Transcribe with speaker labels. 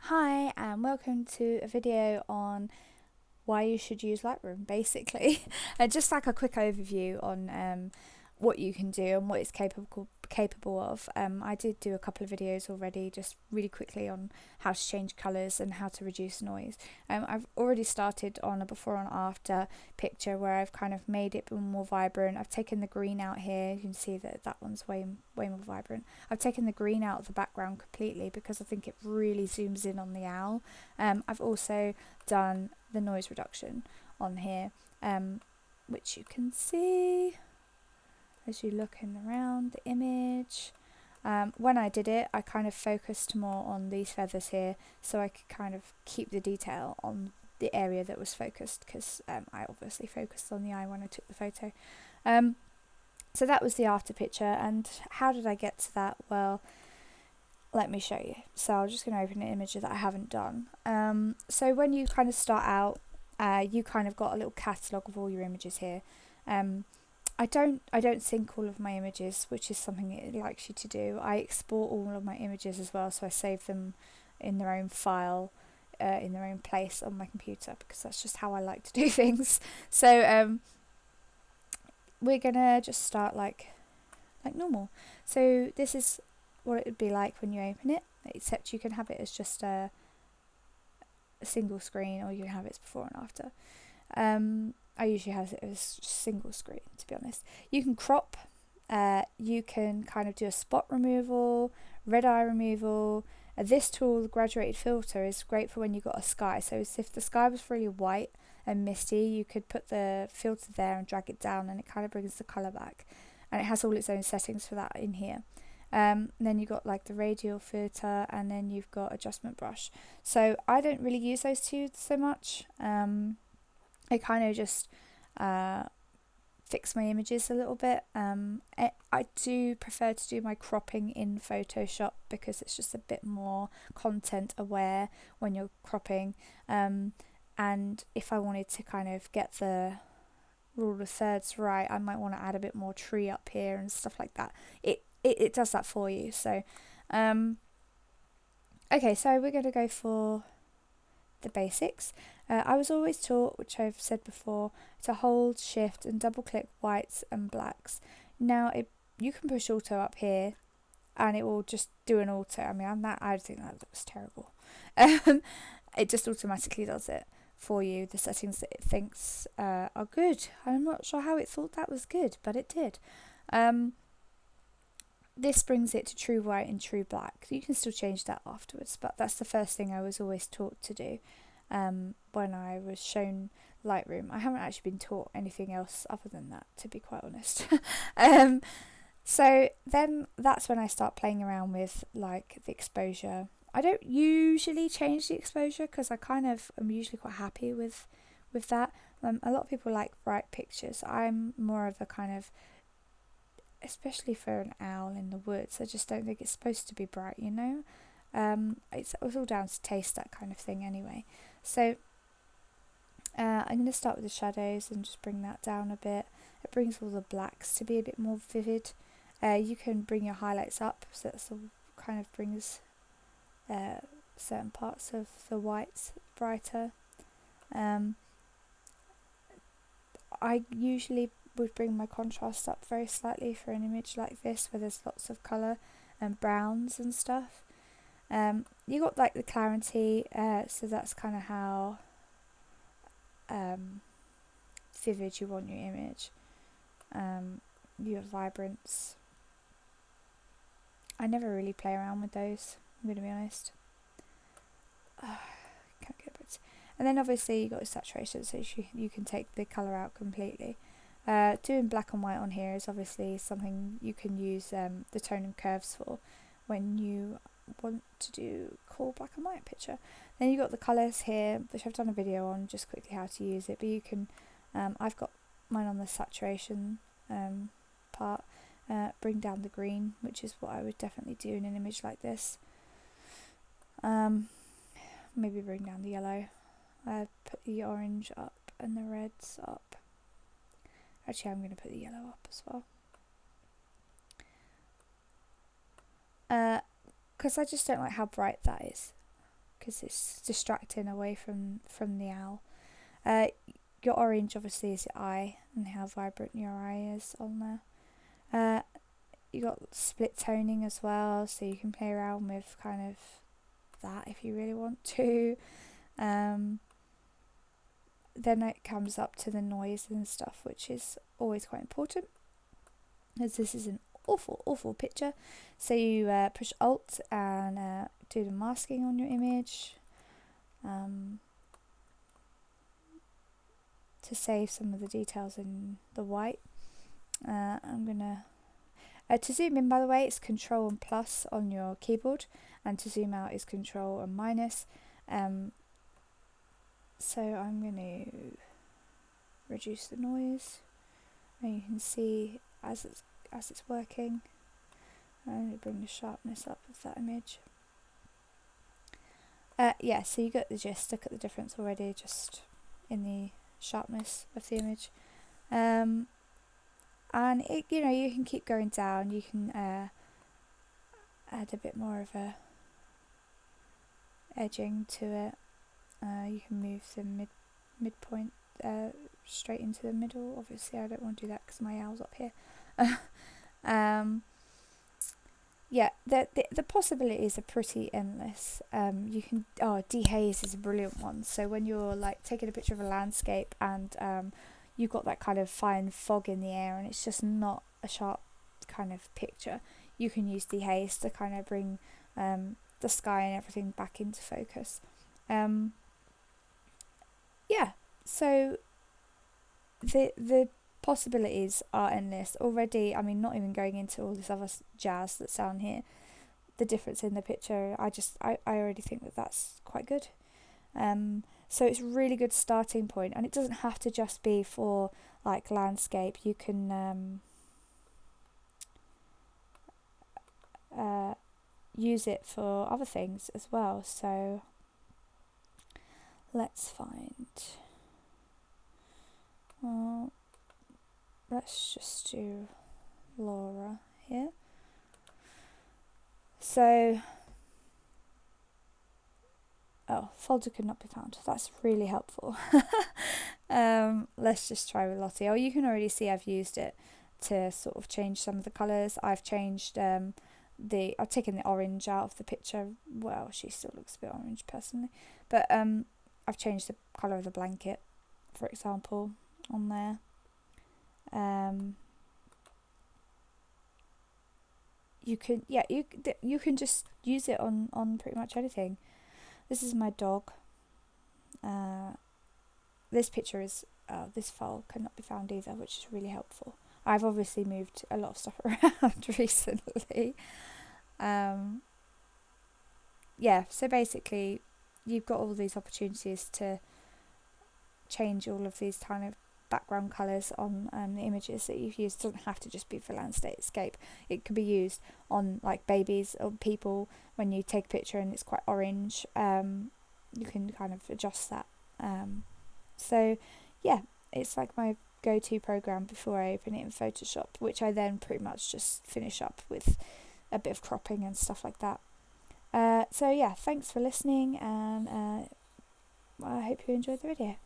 Speaker 1: Hi and welcome to a video on why you should use Lightroom basically. Just like a quick overview on what you can do and what it's capable of. I did do a couple of videos already just really quickly on how to change colours and how to reduce noise. I've already started on a before and after picture where I've kind of made it more vibrant. I've taken the green out here. You can see that that one's way more vibrant. I've taken the green out of the background completely because I think it really zooms in on the owl. I've also done the noise reduction on here, which you can see as you look in around the image. When I did it, I kind of focused more on these feathers here so I could kind of keep the detail on the area that was focused, because I obviously focused on the eye when I took the photo. So that was the after picture, and how did I get to that? Well, let me show you. So I'm just going to open an image that I haven't done. So when you kind of start out, you kind of got a little catalogue of all your images here. I don't sync all of my images, which is something it likes you to do. I export all of my images as well, so I save them in their own file, in their own place on my computer, because that's just how I like to do things. So we're gonna just start like normal. So this is what it would be like when you open it, except you can have it as just a single screen, or you can have it as before and after. I usually have it as single screen, to be honest. You can crop, you can kind of do a spot removal, red eye removal. This tool, the graduated filter, is great for when you've got a sky. So if the sky was really white and misty, you could put the filter there and drag it down, and it kind of brings the colour back. And it has all its own settings for that in here. Then you've got like the radial filter, and then you've got adjustment brush. So I don't really use those two so much. I kind of just fix my images a little bit. I do prefer to do my cropping in Photoshop because it's just a bit more content aware when you're cropping. And if I wanted to kind of get the rule of thirds right, I might want to add a bit more tree up here and stuff like that. It does that for you. So okay, so we're going to go for the basics. I was always taught, which I've said before, to hold, shift and double click whites and blacks. Now you can push auto up here and it will just do an auto. I mean, I think that was terrible. It just automatically does it for you, the settings that it thinks are good. I'm not sure how it thought that was good, but it did. This brings it to true white and true black. You can still change that afterwards, but that's the first thing I was always taught to do when I was shown Lightroom. I haven't actually been taught anything else other than that, to be quite honest. So then that's when I start playing around with like the exposure. I don't usually change the exposure because I kind of am usually quite happy with that. A lot of people like bright pictures. I'm more of a kind of, especially for an owl in the woods, I just don't think it's supposed to be bright, you know. It's all down to taste, that kind of thing anyway. So I'm going to start with the shadows and just bring that down a bit. It brings all the blacks to be a bit more vivid. You can bring your highlights up, so that's all kind of brings certain parts of the whites brighter. I usually would bring my contrast up very slightly for an image like this where there's lots of colour and browns and stuff. You got like the clarity, so that's kind of how vivid you want your image. You have vibrance. I never really play around with those, I'm going to be honest. Can't get it. And then obviously you got the saturation, so you can take the colour out completely. Doing black and white on here is obviously something you can use the tone and curves for when you want to do cool black and white picture. Then you got the colours here, which I've done a video on just quickly how to use it, but you can I've got mine on the saturation part. Bring down the green, which is what I would definitely do in an image like this. Maybe bring down the yellow. Put the orange up and the reds up. Actually, I'm going to put the yellow up as well. Because I just don't like how bright that is. because it's distracting away from the owl. Your orange obviously is your eye and how vibrant your eye is on there. You got split toning as well, so you can play around with kind of that if you really want to. Then it comes up to the noise and stuff, which is always quite important, as this is an awful picture. So you push Alt and do the masking on your image to save some of the details in the white. I'm gonna to zoom in, by the way, it's Control and plus on your keyboard, and to zoom out is Control and minus. So I'm going to reduce the noise, and you can see as it's working. I'm going to bring the sharpness up of that image. Yeah, so you got the gist. Look at the difference already, just in the sharpness of the image. And it, you can keep going down. You can add a bit more of a edging to it. You can move the midpoint straight into the middle. Obviously I don't want to do that because my owl's up here. Yeah, the possibilities are pretty endless. You can dehaze is a brilliant one. So when you're like taking a picture of a landscape and you've got that kind of fine fog in the air and it's just not a sharp kind of picture, you can use dehaze to kind of bring the sky and everything back into focus. Yeah, so the possibilities are endless already. I mean, not even going into all this other jazz that's down here, the difference in the picture, I already think that that's quite good. So it's a really good starting point, and it doesn't have to just be for like landscape. You can use it for other things as well. So let's just do Laura here. So folder could not be found. That's really helpful. Let's just try with Lottie. You can already see I've used it to sort of change some of the colours. I've changed I've taken the orange out of the picture. Well, she still looks a bit orange personally, but I've changed the colour of the blanket, for example, on there. You can just use it on pretty much anything. This is my dog. This picture is this file cannot be found either, which is really helpful. I've obviously moved a lot of stuff around recently. Yeah, so basically you've got all these opportunities to change all of these kind of background colours on the images that you've used. It doesn't have to just be for landscape. It can be used on like babies or people. When you take a picture and it's quite orange, you can kind of adjust that. So yeah, it's like my go-to program before I open it in Photoshop, which I then pretty much just finish up with a bit of cropping and stuff like that. So yeah, thanks for listening, and I hope you enjoyed the video.